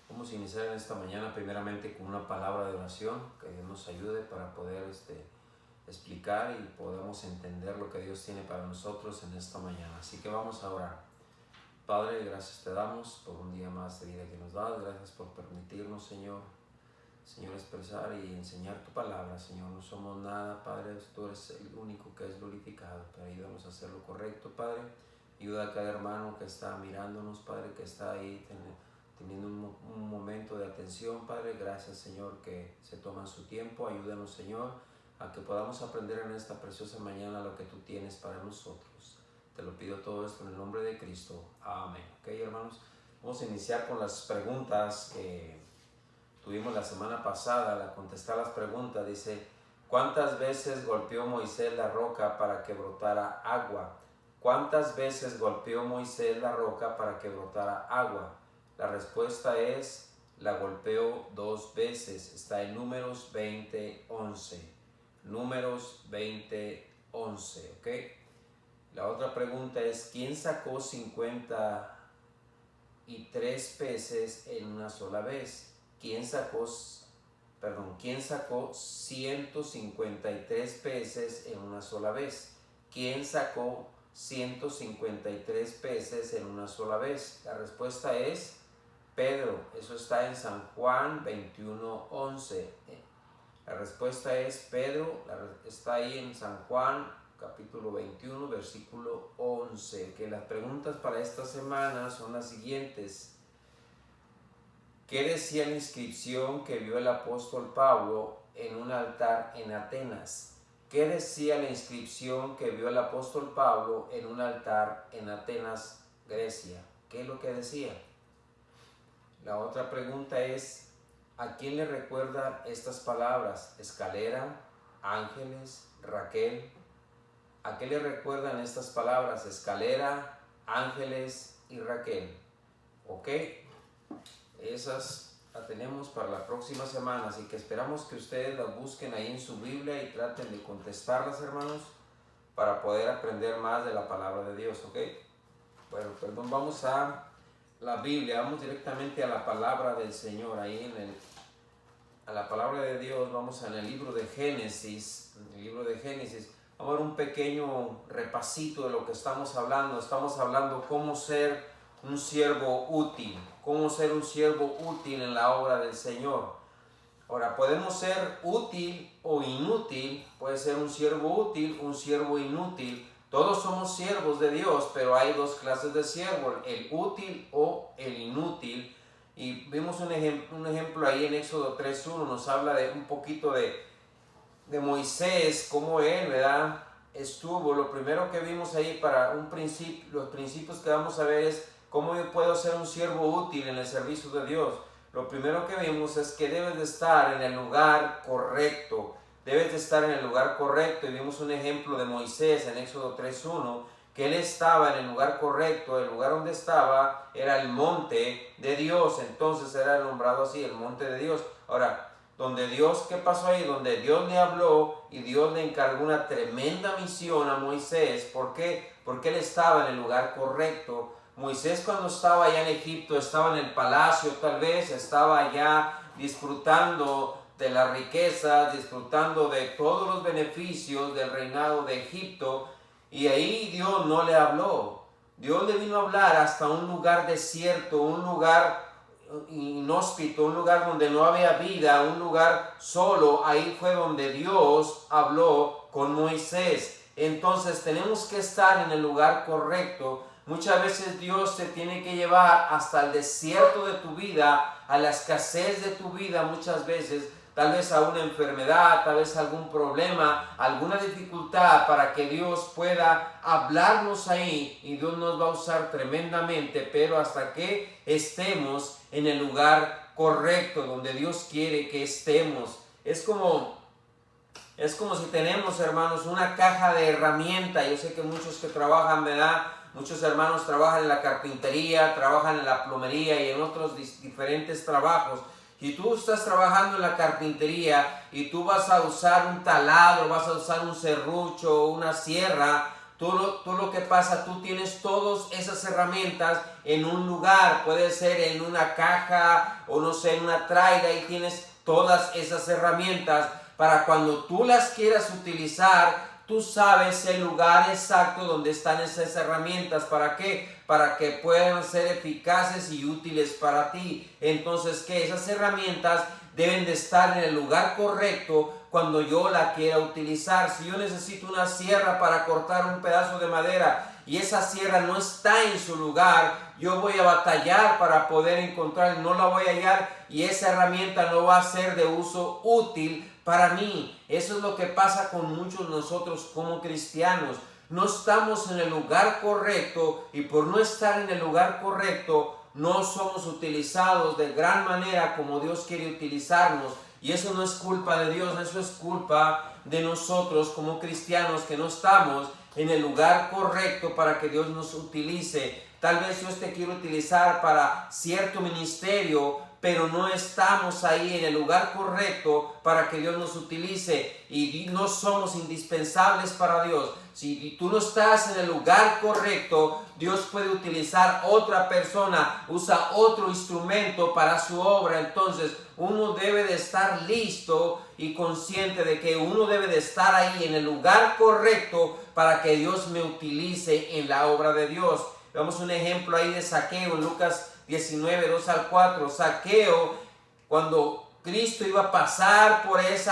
Vamos a iniciar en esta mañana primeramente con una palabra de oración, que Dios nos ayude para poder explicar y podamos entender lo que Dios tiene para nosotros en esta mañana. Así que vamos a orar. Padre, gracias te damos por un día más de vida que nos das. Gracias por permitirnos, Señor, expresar y enseñar tu palabra, Señor. No somos nada, Padre, tú eres el único que es glorificado, pero ayúdanos a hacer lo correcto, Padre. Ayuda a cada hermano que está mirándonos, Padre, que está ahí teniendo un momento de atención, Padre. Gracias, Señor, que se toman su tiempo. Ayúdanos, Señor, a que podamos aprender en esta preciosa mañana lo que tú tienes para nosotros. Te lo pido todo esto en el nombre de Cristo. Amén. Ok, hermanos, vamos a iniciar con las preguntas que tuvimos la semana pasada. Al contestar las preguntas, dice: ¿cuántas veces golpeó Moisés la roca para que brotara agua? ¿Cuántas veces golpeó Moisés la roca para que brotara agua? La respuesta es: la golpeó 2 veces. Está en Números 20:11. Números 20:11, ¿ok? La otra pregunta es: ¿quién sacó 53 peces en una sola vez? ¿Quién sacó 153 peces en una sola vez? ¿Quién sacó 153 peces en una sola vez? La respuesta es Pedro. Eso está en San Juan 21:11. La respuesta es Pedro. Está ahí en San Juan capítulo 21, versículo 11. Que las preguntas para esta semana son las siguientes. ¿Qué decía la inscripción que vio el apóstol Pablo en un altar en Atenas? ¿Qué decía la inscripción que vio el apóstol Pablo en un altar en Atenas, Grecia? ¿Qué es lo que decía? La otra pregunta es: ¿a quién le recuerdan estas palabras? Escalera, ángeles, Raquel. ¿A qué le recuerdan estas palabras? Escalera, ángeles y Raquel. ¿Ok? Esas las tenemos para la próxima semana, así que esperamos que ustedes las busquen ahí en su Biblia y traten de contestarlas, hermanos, para poder aprender más de la palabra de Dios, ¿ok? Bueno, perdón, vamos a la Biblia, vamos directamente a la palabra del Señor, ahí a la palabra de Dios. Vamos en el libro de Génesis, vamos a ver un pequeño repasito de lo que estamos hablando. Estamos hablando cómo ser un siervo útil, en la obra del Señor. Ahora, podemos ser útil o inútil. Puede ser un siervo útil, un siervo inútil. Todos somos siervos de Dios, pero hay 2 clases de siervo: el útil o el inútil. Y vimos un ejemplo ahí en Éxodo 3:1. Nos habla de un poquito de Moisés, cómo él, ¿verdad?, estuvo. Lo primero que vimos ahí los principios que vamos a ver es cómo yo puedo ser un siervo útil en el servicio de Dios. Lo primero que vimos es que debes de estar en el lugar correcto. Y vimos un ejemplo de Moisés en Éxodo 3:1, que él estaba en el lugar correcto. El lugar donde estaba era el monte de Dios. Entonces era nombrado así, el monte de Dios. Ahora, ¿qué pasó ahí? Donde Dios le habló y Dios le encargó una tremenda misión a Moisés. ¿Por qué? Porque él estaba en el lugar correcto. Moisés, cuando estaba allá en Egipto, estaba en el palacio, tal vez estaba allá disfrutando de la riqueza, disfrutando de todos los beneficios del reinado de Egipto, y ahí Dios no le habló. Dios le vino a hablar hasta un lugar desierto, un lugar inhóspito, un lugar donde no había vida, un lugar solo. Ahí fue donde Dios habló con Moisés. Entonces tenemos que estar en el lugar correcto. Muchas veces Dios te tiene que llevar hasta el desierto de tu vida, a la escasez de tu vida muchas veces, tal vez a una enfermedad, tal vez a algún problema, alguna dificultad, para que Dios pueda hablarnos ahí, y Dios nos va a usar tremendamente, pero hasta que estemos en el lugar correcto, donde Dios quiere que estemos. Es como si tenemos, hermanos, una caja de herramientas. Yo sé que muchos que trabajan, ¿verdad?, muchos hermanos trabajan en la carpintería, trabajan en la plomería y en otros diferentes trabajos. Y tú estás trabajando en la carpintería y tú vas a usar un taladro, vas a usar un serrucho, una sierra Tú lo que pasa, tú tienes todas esas herramientas en un lugar, puede ser en una caja o no sé, en una traila, y tienes todas esas herramientas para cuando tú las quieras utilizar, tú sabes el lugar exacto donde están esas herramientas. ¿Para qué? Para que puedan ser eficaces y útiles para ti. Entonces, que esas herramientas deben de estar en el lugar correcto cuando yo la quiera utilizar. Si yo necesito una sierra para cortar un pedazo de madera y esa sierra no está en su lugar, yo voy a batallar para poder encontrar, no la voy a hallar, y esa herramienta no va a ser de uso útil para mí. Eso es lo que pasa con muchos de nosotros como cristianos. No estamos en el lugar correcto, y por no estar en el lugar correcto no somos utilizados de gran manera como Dios quiere utilizarnos. Y eso no es culpa de Dios, eso es culpa de nosotros como cristianos, que no estamos en el lugar correcto para que Dios nos utilice. Tal vez Dios te quiere utilizar para cierto ministerio, pero no estamos ahí en el lugar correcto para que Dios nos utilice, y no somos indispensables para Dios. Si tú no estás en el lugar correcto, Dios puede utilizar otra persona, usa otro instrumento para su obra. Entonces uno debe de estar listo y consciente de que uno debe de estar ahí en el lugar correcto para que Dios me utilice en la obra de Dios. Vemos un ejemplo ahí de Zaqueo en Lucas 19, 2 al 4. Zaqueo, cuando Cristo iba a pasar por ese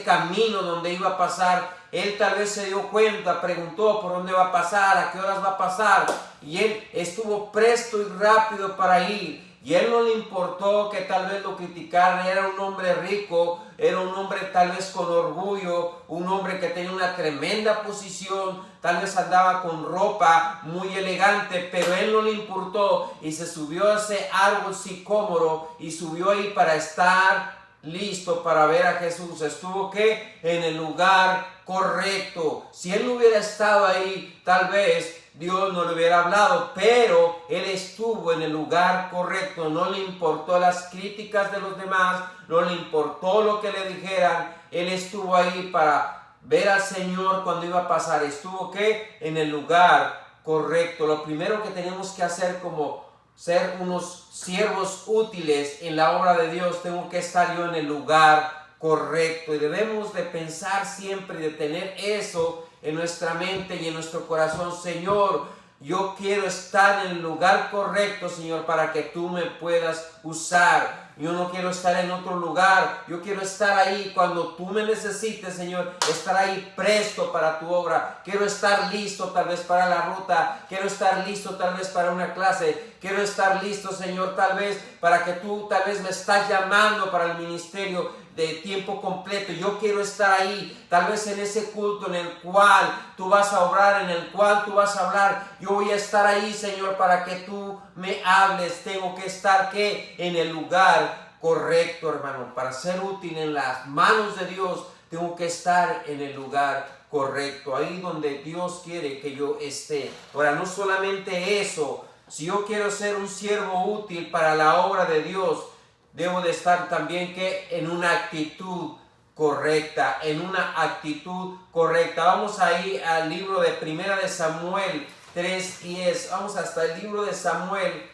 camino donde iba a pasar, él tal vez se dio cuenta, preguntó por dónde va a pasar, a qué horas va a pasar, y él estuvo presto y rápido para ir. Y él no le importó que tal vez lo criticaran. Era un hombre rico, era un hombre tal vez con orgullo, un hombre que tenía una tremenda posición, tal vez andaba con ropa muy elegante, pero él no le importó y se subió a ese árbol sicómoro y subió ahí para estar listo para ver a Jesús. Estuvo ¿qué? En el lugar correcto. Si él no hubiera estado ahí, tal vez Dios no le hubiera hablado, pero él estuvo en el lugar correcto. No le importó las críticas de los demás, no le importó lo que le dijeran. Él estuvo ahí para ver al Señor cuando iba a pasar. Estuvo ¿qué? En el lugar correcto. Lo primero que tenemos que hacer como ser unos siervos útiles en la obra de Dios, tengo que estar yo en el lugar correcto, y debemos de pensar siempre y de tener eso en nuestra mente y en nuestro corazón. Señor, yo quiero estar en el lugar correcto, Señor, para que tú me puedas usar. Yo no quiero estar en otro lugar. Yo quiero estar ahí cuando tú me necesites, Señor. Estar ahí presto para tu obra. Quiero estar listo tal vez para la ruta. Quiero estar listo tal vez para una clase. Quiero estar listo, Señor, tal vez para que tú tal vez me estás llamando para el ministerio de tiempo completo. Yo quiero estar ahí, tal vez en ese culto en el cual tú vas a obrar, en el cual tú vas a hablar. Yo voy a estar ahí, Señor, para que tú me hables. Tengo que estar ¿qué? En el lugar correcto, hermano. Para ser útil en las manos de Dios, tengo que estar en el lugar correcto, ahí donde Dios quiere que yo esté. Ahora, no solamente eso, si yo quiero ser un siervo útil para la obra de Dios, debo de estar también ¿qué? En una actitud correcta, en una actitud correcta. Vamos ahí al libro de Primera de Samuel 3:10. Vamos hasta el libro de Samuel,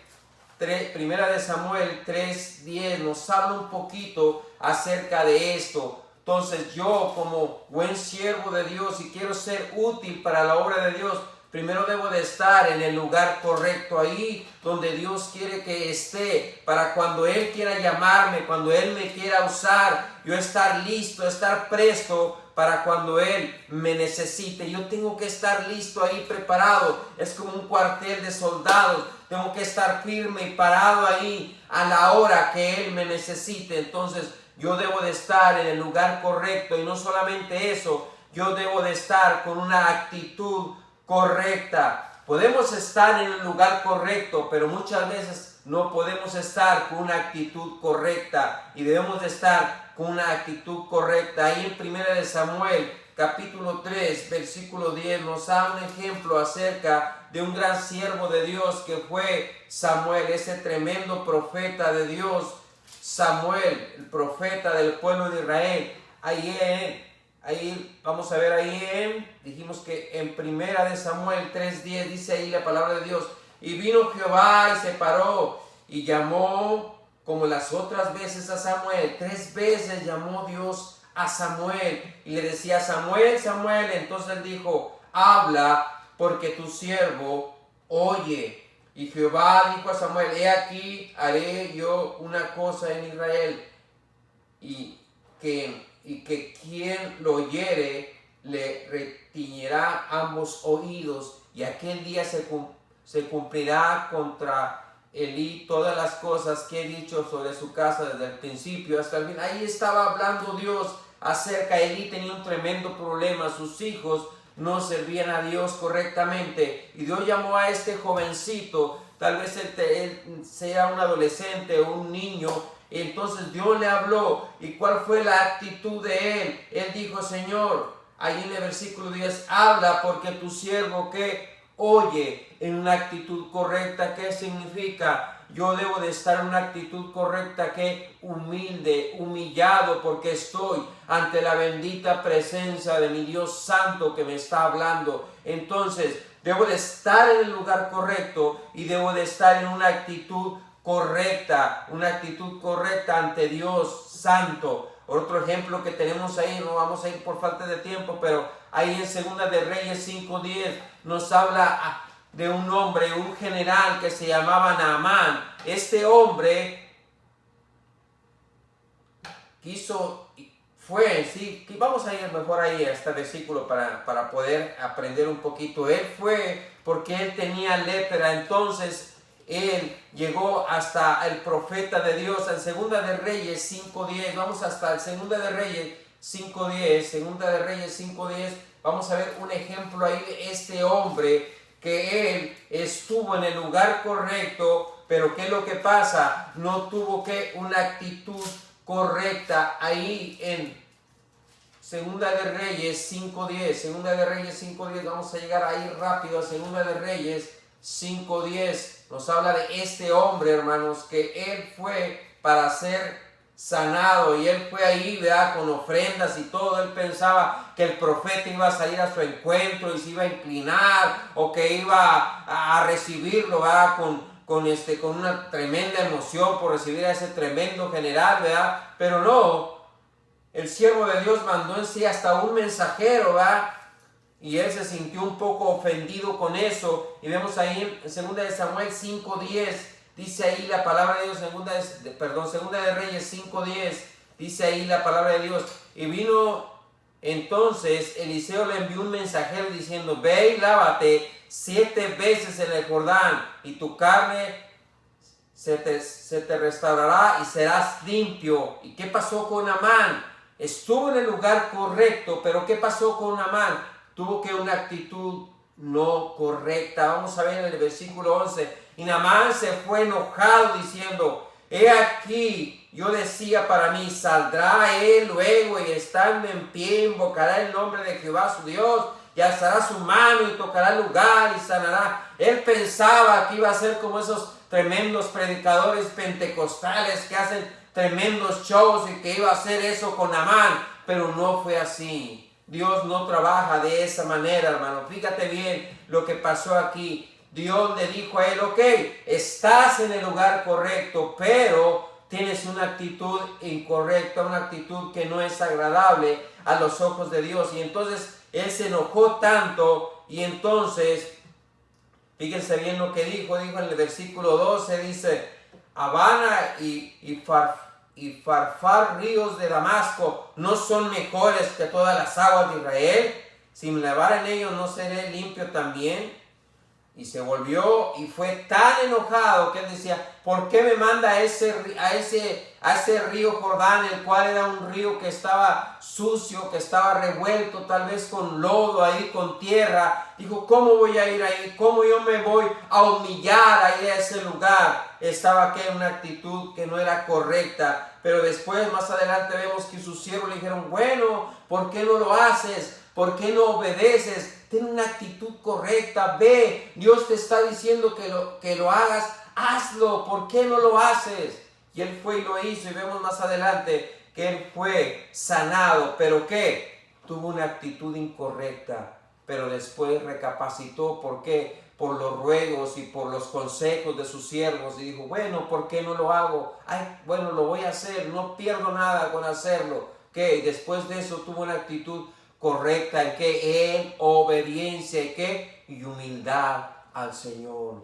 Primera de Samuel 3:10. Nos habla un poquito acerca de esto. Entonces yo, como buen siervo de Dios, y quiero ser útil para la obra de Dios, primero debo de estar en el lugar correcto, ahí donde Dios quiere que esté, para cuando Él quiera llamarme, cuando Él me quiera usar, yo estar listo, estar presto para cuando Él me necesite. Yo tengo que estar listo ahí, preparado. Es como un cuartel de soldados. Tengo que estar firme y parado ahí a la hora que Él me necesite. Entonces yo debo de estar en el lugar correcto, y no solamente eso, yo debo de estar con una actitud correcta. Podemos estar en el lugar correcto, pero muchas veces no podemos estar con una actitud correcta, y debemos de estar con una actitud correcta. Ahí en Primera de Samuel capítulo 3 versículo 10 nos da un ejemplo acerca de un gran siervo de Dios que fue Samuel, ese tremendo profeta de Dios. Samuel, el profeta del pueblo de Israel. ahí vamos a ver dijimos que en primera de Samuel 3:10 dice ahí la palabra de Dios. Y vino Jehová y se paró y llamó como las otras veces a Samuel. 3 veces llamó Dios a Samuel y le decía: Samuel, Samuel. Entonces él dijo: habla, porque tu siervo oye. Y Jehová dijo a Samuel: he aquí, haré yo una cosa en Israel, y que quien lo oyere le retiñirá ambos oídos, y aquel día se cumplirá contra Elí todas las cosas que he dicho sobre su casa desde el principio hasta el fin. Ahí estaba hablando Dios acerca. Elí tenía un tremendo problema. Sus hijos no servían a Dios correctamente, y Dios llamó a este jovencito. Tal vez él sea un adolescente o un niño. Entonces Dios le habló. ¿Y cuál fue la actitud de él? Él dijo: Señor, ahí en el versículo 10, habla, porque tu siervo que oye, en una actitud correcta. ¿Qué significa? Yo debo de estar en una actitud correcta, que humilde, humillado, porque estoy ante la bendita presencia de mi Dios Santo que me está hablando. Entonces debo de estar en el lugar correcto y debo de estar en una actitud correcta ante Dios Santo. Otro ejemplo que tenemos ahí, no vamos a ir por falta de tiempo, pero ahí en Segunda de Reyes 5:10 nos habla de un hombre, un general que se llamaba Naamán. Este hombre vamos a ir mejor ahí a este versículo para poder aprender un poquito. Él fue porque él tenía lepra. Entonces él llegó hasta el profeta de Dios en Segunda de Reyes 5:10. Vamos hasta el Segunda de Reyes 5:10. Vamos a ver un ejemplo ahí de este hombre, que él estuvo en el lugar correcto, pero ¿qué es lo que pasa? No tuvo una actitud correcta. Ahí en Segunda de Reyes 5:10, vamos a llegar ahí rápido a Segunda de Reyes 5:10. Nos habla de este hombre, hermanos, que él fue para ser sanado, y él fue ahí, ¿verdad?, con ofrendas y todo. Él pensaba que el profeta iba a salir a su encuentro y se iba a inclinar, o que iba a recibirlo, ¿verdad?, con una tremenda emoción por recibir a ese tremendo general, ¿verdad? Pero no, el siervo de Dios mandó en sí hasta un mensajero, ¿verdad? Y él se sintió un poco ofendido con eso. Y vemos ahí en 2 de Samuel 5:10, dice ahí la palabra de Dios. Segunda de Reyes 5:10, dice ahí la palabra de Dios. Y vino entonces Eliseo, le envió un mensajero diciendo: ve y lávate 7 veces en el Jordán, y tu carne se te restaurará y serás limpio. ¿Y qué pasó con Naamán? Estuvo en el lugar correcto, pero ¿qué pasó con Naamán? Tuvo una actitud no correcta. Vamos a ver en el versículo 11. Y Naamán se fue enojado diciendo: he aquí, yo decía para mí, saldrá él luego, y estando en pie invocará el nombre de Jehová su Dios, y alzará su mano y tocará el lugar y sanará. Él pensaba que iba a ser como esos tremendos predicadores pentecostales que hacen tremendos shows, y que iba a hacer eso con Naamán, pero no fue así. Dios no trabaja de esa manera, hermano. Fíjate bien lo que pasó aquí. Dios le dijo a él: ok, estás en el lugar correcto, pero tienes una actitud incorrecta, una actitud que no es agradable a los ojos de Dios. Y entonces él se enojó tanto, y entonces, fíjense bien lo que dijo en el versículo 12, dice: Habana y Farfar, ríos de Damasco, ¿no son mejores que todas las aguas de Israel? Si me lavara en ellos, ¿no seré limpio también? Y se volvió y fue tan enojado que él decía: ¿por qué me manda a ese río Jordán, el cual era un río que estaba sucio, que estaba revuelto, tal vez con lodo, ahí con tierra? Dijo: ¿cómo voy a ir ahí? ¿Cómo yo me voy a humillar ahí a ese lugar? Estaba aquí en una actitud que no era correcta. Pero después, más adelante, vemos que sus siervos le dijeron: bueno, ¿por qué no lo haces? ¿Por qué no obedeces? Ten una actitud correcta, ve, Dios te está diciendo que lo hagas, hazlo. ¿Por qué no lo haces? Y él fue y lo hizo, y vemos más adelante que él fue sanado. ¿Pero qué? tuvo una actitud incorrecta, pero después recapacitó. ¿Por qué? Por los ruegos y por los consejos de sus siervos, y dijo, bueno, ¿por qué no lo hago? Ay, bueno, lo voy a hacer, no pierdo nada con hacerlo. ¿Qué? Después de eso tuvo una actitud correcta, ¿en qué? En obediencia, ¿y qué? Y humildad al Señor.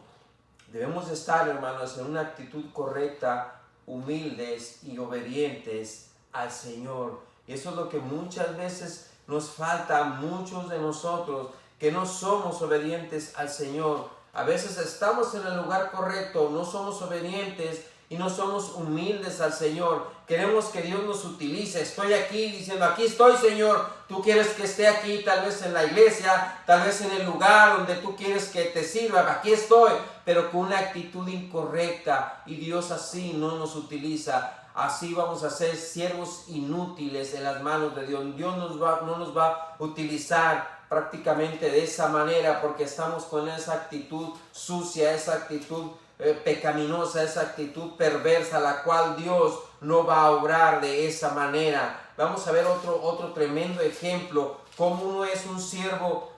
Debemos estar, hermanos, en una actitud correcta, humildes y obedientes al Señor. Y eso es lo que muchas veces nos falta a muchos de nosotros, que no somos obedientes al Señor. A veces estamos en el lugar correcto, no somos obedientes y no somos humildes al Señor. Queremos que Dios nos utilice. Estoy aquí diciendo, aquí estoy, Señor. Tú quieres que esté aquí, tal vez en la iglesia, tal vez en el lugar donde tú quieres que te sirva. Aquí estoy, pero con una actitud incorrecta. Y Dios así no nos utiliza. Así vamos a ser siervos inútiles en las manos de Dios. Dios no nos va a utilizar prácticamente de esa manera, porque estamos con esa actitud sucia, esa actitud pecaminosa, esa actitud perversa, la cual Dios no va a obrar de esa manera. Vamos a ver otro tremendo ejemplo, cómo uno es un siervo,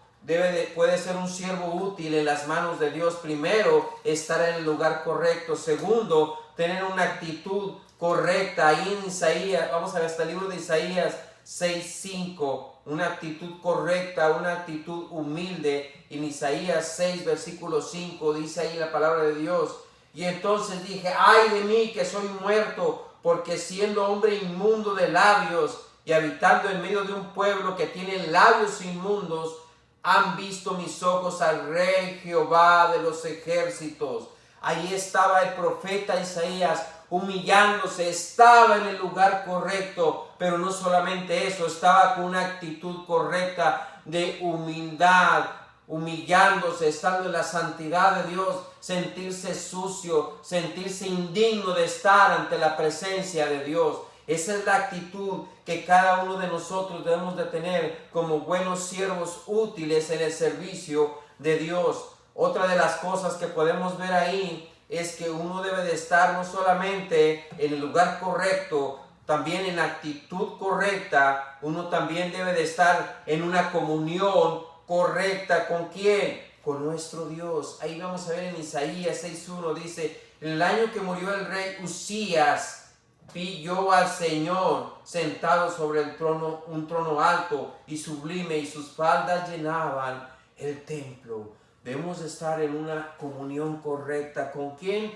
puede ser un siervo útil en las manos de Dios. Primero, estar en el lugar correcto. Segundo, tener una actitud correcta. Ahí en Isaías, vamos a ver hasta el libro de Isaías 6:5, una actitud correcta, una actitud humilde. En Isaías 6, versículo 5, dice ahí la palabra de Dios: y entonces dije, ay de mí que soy muerto, porque siendo hombre inmundo de labios y habitando en medio de un pueblo que tiene labios inmundos, han visto mis ojos al Rey Jehová de los ejércitos. Ahí estaba el profeta Isaías humillándose, estaba en el lugar correcto, pero no solamente eso, estaba con una actitud correcta de humildad, humillándose, estando en la santidad de Dios, sentirse sucio, sentirse indigno de estar ante la presencia de Dios. Esa es la actitud que cada uno de nosotros debemos de tener como buenos siervos útiles en el servicio de Dios. Otra de las cosas que podemos ver ahí es que uno debe de estar no solamente en el lugar correcto, también en actitud correcta. Uno también debe de estar en una comunión correcta. ¿Con quién? Con nuestro Dios. Ahí vamos a ver en Isaías 6:1, dice: en el año que murió el rey Uzías, vi yo al Señor sentado sobre el trono, un trono alto y sublime, y sus faldas llenaban el templo. Debemos estar en una comunión correcta. ¿Con quién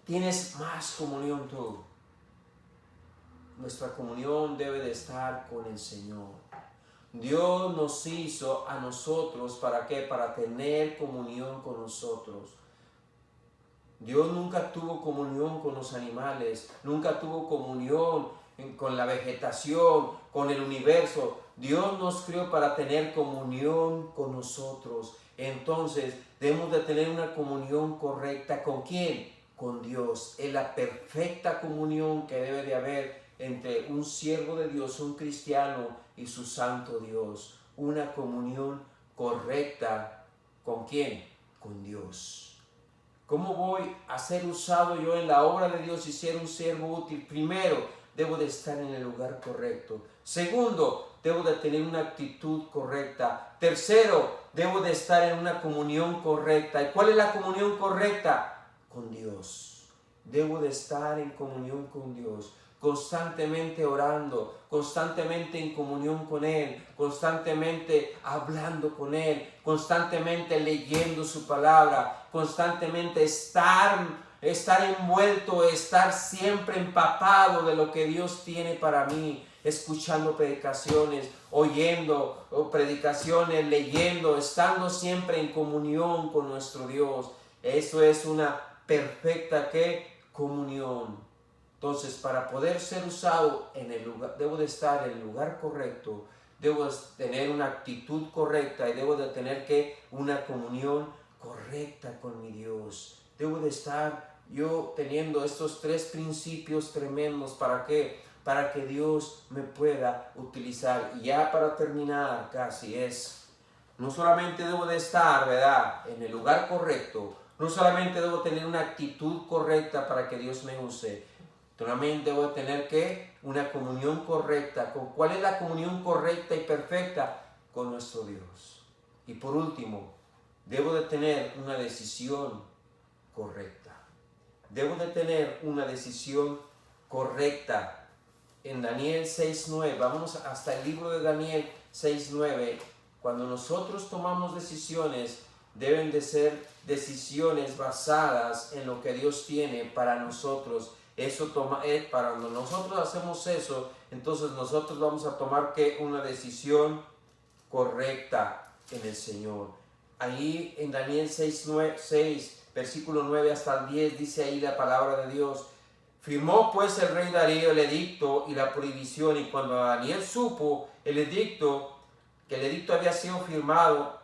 tienes más comunión tú? Nuestra comunión debe de estar con el Señor. Dios nos hizo a nosotros, ¿para qué? Para tener comunión con nosotros. Dios nunca tuvo comunión con los animales, nunca tuvo comunión con la vegetación, con el universo. Dios nos creó para tener comunión con nosotros. Entonces debemos de tener una comunión correcta. ¿Con quién? Con Dios. Es la perfecta comunión que debe de haber entre un siervo de Dios, un cristiano, y su santo Dios. Una comunión correcta. ¿Con quién? Con Dios. ¿Cómo voy a ser usado yo en la obra de Dios y ser un siervo útil? Primero, debo de estar en el lugar correcto. Segundo, debo de tener una actitud correcta. Tercero, debo de estar en una comunión correcta. ¿Y cuál es la comunión correcta? Con Dios. Debo de estar en comunión con Dios, constantemente orando, constantemente en comunión con Él, constantemente hablando con Él, constantemente leyendo su palabra, constantemente estar envuelto, estar siempre empapado de lo que Dios tiene para mí, escuchando predicaciones, oyendo predicaciones, leyendo, estando siempre en comunión con nuestro Dios. Eso es una perfecta comunión. Entonces, para poder ser usado en el lugar, debo de estar en el lugar correcto, debo de tener una actitud correcta y debo de tener una comunión correcta con mi Dios. Debo de estar yo teniendo estos tres principios tremendos. ¿Para qué? Para que Dios me pueda utilizar. Y ya para terminar, casi no solamente debo de estar, ¿verdad?, en el lugar correcto, no solamente debo tener una actitud correcta para que Dios me use, También debo tener que una comunión correcta. ¿Cuál es la comunión correcta y perfecta? Con nuestro Dios. Y por último, debo de tener una decisión correcta. Debo de tener una decisión correcta. En Daniel 6:9, vamos hasta el libro de Daniel 6:9. Cuando nosotros tomamos decisiones, deben de ser decisiones basadas en lo que Dios tiene para nosotros. Para cuando nosotros hacemos eso, entonces nosotros vamos a tomar una decisión correcta en el Señor. Ahí en Daniel 6, versículo 9 hasta el 10, dice ahí la palabra de Dios. Firmó pues el rey Darío el edicto y la prohibición, y cuando Daniel supo que el edicto había sido firmado,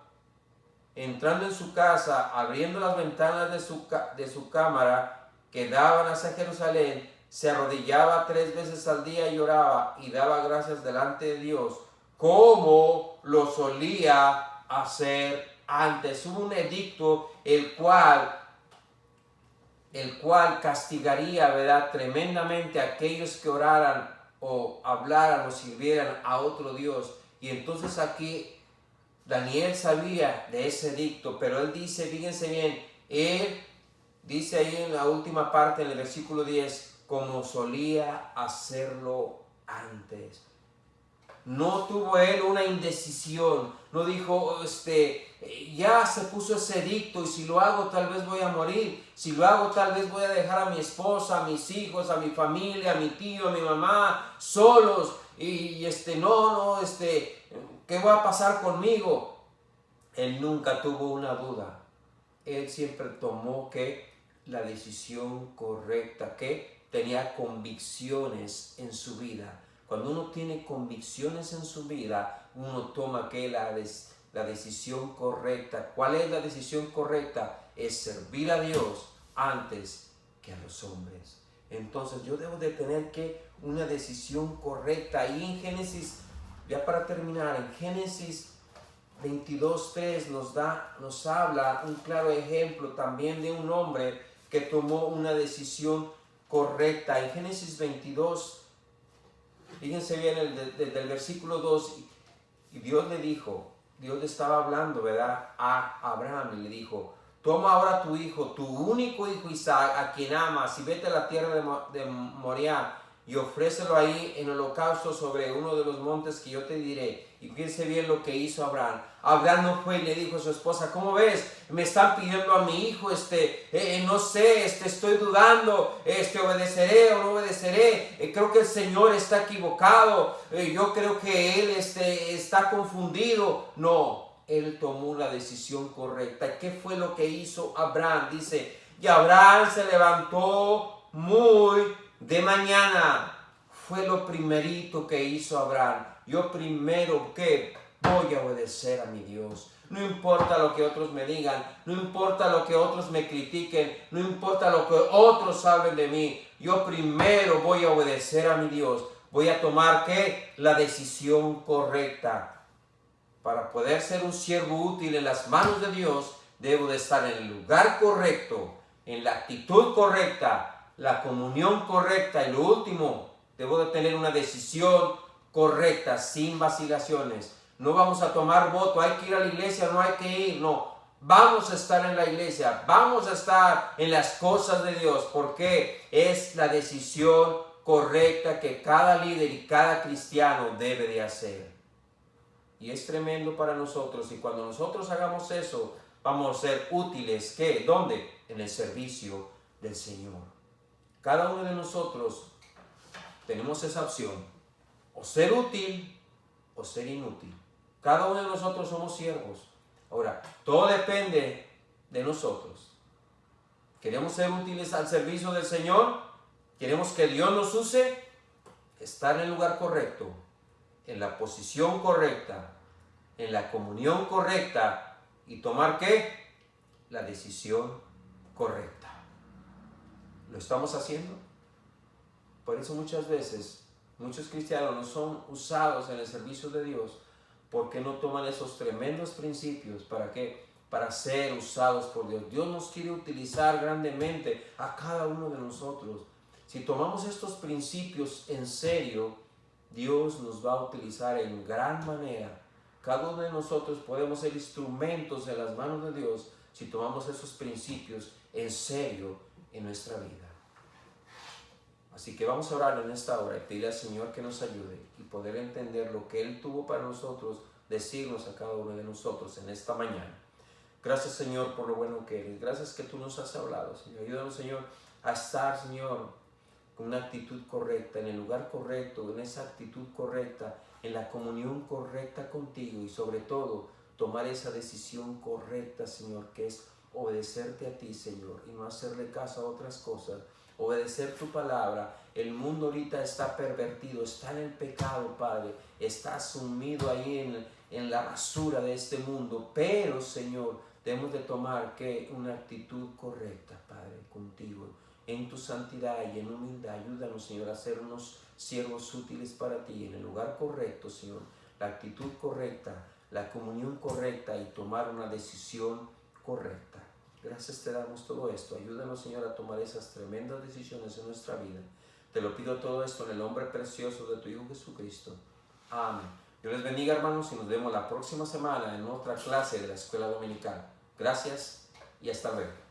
entrando en su casa, abriendo las ventanas de su cámara que daban hacia Jerusalén, se arrodillaba 3 veces al día y oraba y daba gracias delante de Dios, como lo solía hacer antes. Hubo un edicto el cual castigaría, ¿verdad?, tremendamente a aquellos que oraran o hablaran o sirvieran a otro Dios. Y entonces aquí Daniel sabía de ese edicto, pero él dice, fíjense bien, él dice ahí en la última parte, en el versículo 10, como solía hacerlo antes. No tuvo él una indecisión, no dijo, ya se puso ese edicto y si lo hago tal vez voy a morir, si lo hago tal vez voy a dejar a mi esposa, a mis hijos, a mi familia, a mi tío, a mi mamá, solos, y ¿qué va a pasar conmigo? Él nunca tuvo una duda, él siempre tomó la decisión correcta, que tenía convicciones en su vida. Cuando uno tiene convicciones en su vida, uno toma la decisión correcta. ¿Cuál es la decisión correcta? Es servir a Dios antes que a los hombres. Entonces yo debo de tener una decisión correcta. Y en Génesis, ya para terminar, en Génesis 22:3 nos habla un claro ejemplo también de un hombre que tomó una decisión correcta. En Génesis 22, fíjense bien desde el versículo 2, y Dios le estaba hablando, ¿verdad?, a Abraham, y le dijo, toma ahora tu hijo, tu único hijo Isaac, a quien amas, y vete a la tierra de Moriah, y ofrécelo ahí en holocausto sobre uno de los montes que yo te diré. Y fíjense bien lo que hizo Abraham. Abraham no fue y le dijo a su esposa, ¿cómo ves? Me están pidiendo a mi hijo, no sé, estoy dudando, obedeceré o no obedeceré, creo que el Señor está equivocado, yo creo que Él está confundido. No, Él tomó la decisión correcta. ¿Qué fue lo que hizo Abraham? Dice, y Abraham se levantó muy de mañana. Fue lo primerito que hizo Abraham. Yo primero voy a obedecer a mi Dios. No importa lo que otros me digan, no importa lo que otros me critiquen, no importa lo que otros hablen de mí. Yo primero voy a obedecer a mi Dios. Voy a tomar la decisión correcta. Para poder ser un siervo útil en las manos de Dios, debo de estar en el lugar correcto, en la actitud correcta, la comunión correcta, y lo último, debo de tener una decisión correcta, sin vacilaciones. No vamos a tomar voto, hay que ir a la iglesia, no hay que ir, no. Vamos a estar en la iglesia, vamos a estar en las cosas de Dios, porque es la decisión correcta que cada líder y cada cristiano debe de hacer. Y es tremendo para nosotros, y cuando nosotros hagamos eso, vamos a ser útiles, ¿dónde? En el servicio del Señor. Cada uno de nosotros tenemos esa opción, o ser útil o ser inútil. Cada uno de nosotros somos siervos. Ahora, todo depende de nosotros. ¿Queremos ser útiles al servicio del Señor? ¿Queremos que Dios nos use? Estar en el lugar correcto, en la posición correcta, en la comunión correcta, y tomar la decisión correcta. ¿Lo estamos haciendo? Por eso muchas veces muchos cristianos no son usados en el servicio de Dios, porque no toman esos tremendos principios. ¿Para qué? Para ser usados por Dios. Dios nos quiere utilizar grandemente a cada uno de nosotros. Si tomamos estos principios en serio, Dios nos va a utilizar en gran manera. Cada uno de nosotros podemos ser instrumentos en las manos de Dios si tomamos esos principios en serio en nuestra vida. Así que vamos a orar en esta hora y pedirle al Señor que nos ayude y poder entender lo que Él tuvo para nosotros, decirnos a cada uno de nosotros en esta mañana. Gracias, Señor, por lo bueno que eres. Gracias que tú nos has hablado, Señor. Ayúdanos, Señor, a estar, Señor, con una actitud correcta, en el lugar correcto, en esa actitud correcta, en la comunión correcta contigo y sobre todo tomar esa decisión correcta, Señor, que es obedecerte a ti, Señor, y no hacerle caso a otras cosas, obedecer tu palabra. El mundo ahorita está pervertido, está en el pecado, Padre, está sumido ahí en la basura de este mundo, pero, Señor, debemos de tomar una actitud correcta, Padre, contigo, en tu santidad y en humildad. Ayúdanos, Señor, a ser unos siervos útiles para ti, en el lugar correcto, Señor, la actitud correcta, la comunión correcta y tomar una decisión correcta. Gracias te damos todo esto. Ayúdanos, Señor, a tomar esas tremendas decisiones en nuestra vida. Te lo pido todo esto en el nombre precioso de tu Hijo Jesucristo. Amén. Dios les bendiga, hermanos, y nos vemos la próxima semana en otra clase de la Escuela Dominical. Gracias y hasta luego.